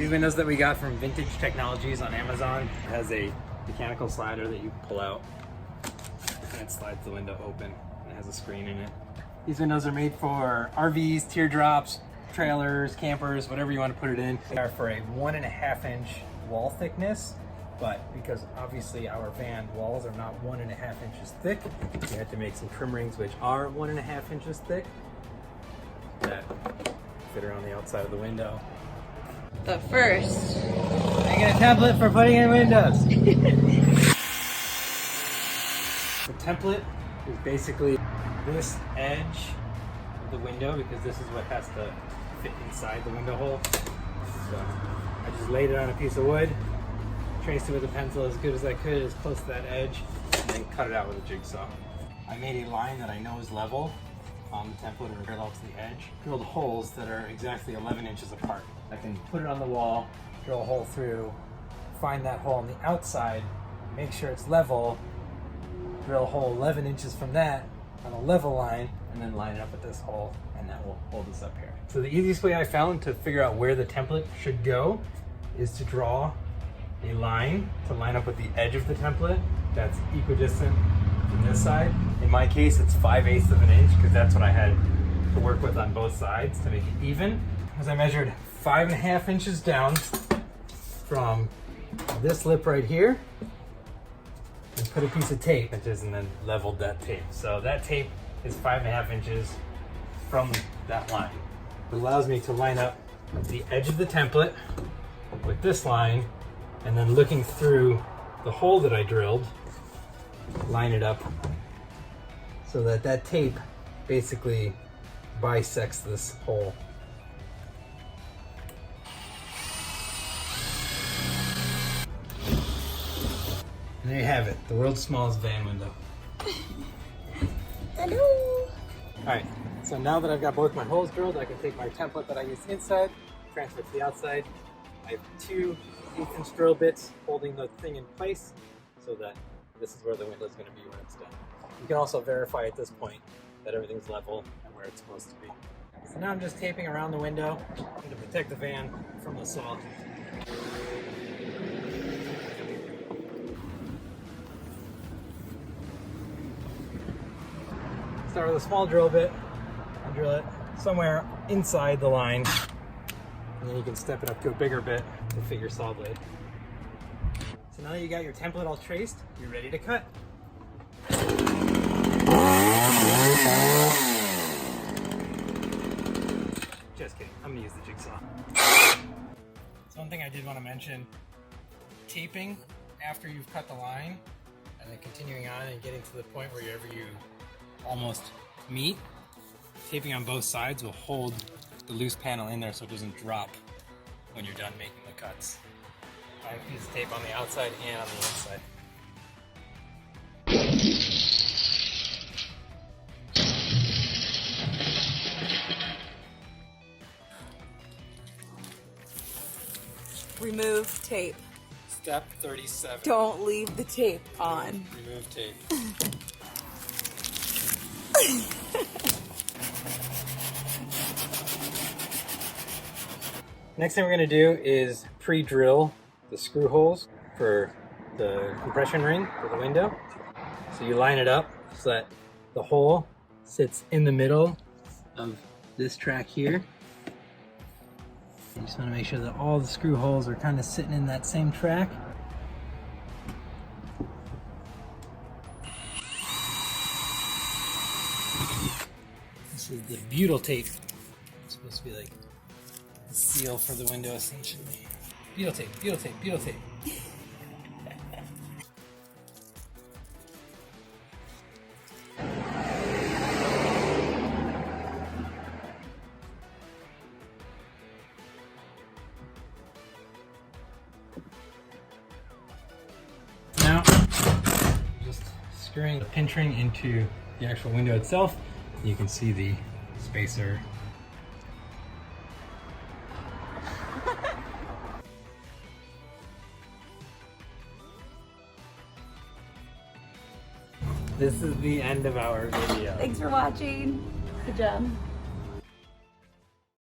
These windows that we got from Vintage Technologies on Amazon has a mechanical slider that you pull out and it slides the window open. It has a screen in it. These windows are made for RVs, teardrops, trailers, campers, whatever you want to put it in. They are for a 1.5 inch wall thickness, but because obviously our van walls are not 1.5 inches thick, we had to make some trim rings which are 1.5 inches thick that fit around the outside of the window. But first, I get a template for putting in windows. The template is basically this edge of the window because this is what has to fit inside the window hole. So I just laid it on a piece of wood, traced it with a pencil as good as I could, as close to that edge, and then cut it out with a jigsaw. I made a line that I know is level on the template or parallel to the edge. Drilled holes that are exactly 11 inches apart. I can put it on the wall, drill a hole through, find that hole on the outside, make sure it's level, drill a hole 11 inches from that on a level line, and then line it up with this hole, and that will hold us up here. So the easiest way I found to figure out where the template should go is to draw a line to line up with the edge of the template that's equidistant from this side. In my case, it's 5/8 of an inch because that's what I had to work with on both sides to make it even. As I measured 5.5 inches down from this lip right here and put a piece of tape and then leveled that tape. So that tape is 5.5 inches from that line. It allows me to line up the edge of the template with this line and then looking through the hole that I drilled, line it up so that that tape basically bisects this hole. And there you have it, the world's smallest van window. hello. Alright, so now that I've got both my holes drilled, I can take my template that I used inside, transfer it to the outside. I have 2 1/8" drill bits holding the thing in place so that this is where the window is going to be when it's done. You can also verify at this point that everything's level and where it's supposed to be. So now I'm just taping around the window to protect the van from the salt. Start with a small drill bit and drill it somewhere inside the line, and then you can step it up to a bigger bit to fit your saw blade. So now that you got your template all traced, you're ready to cut. Just kidding, I'm gonna use the jigsaw. So one thing I did want to mention, taping after you've cut the line and then continuing on and getting to the point wherever you almost meet, taping on both sides will hold the loose panel in there so it doesn't drop when you're done making the cuts. I have a piece of tape on the outside and on the inside. Remove tape. Step 37. Don't leave the tape on. Remove tape. Next thing we're going to do is pre-drill the screw holes for the compression ring for the window. So you line it up so that the hole sits in the middle of this track here. You just want to make sure that all the screw holes are kind of sitting in that same track. This is the butyl tape. It's supposed to be like the seal for the window essentially. Butyl tape, butyl tape, butyl tape. Now, just screwing the pinch ring into the actual window itself. You can see the spacer. This is the end of our video. Thanks for watching. Good job.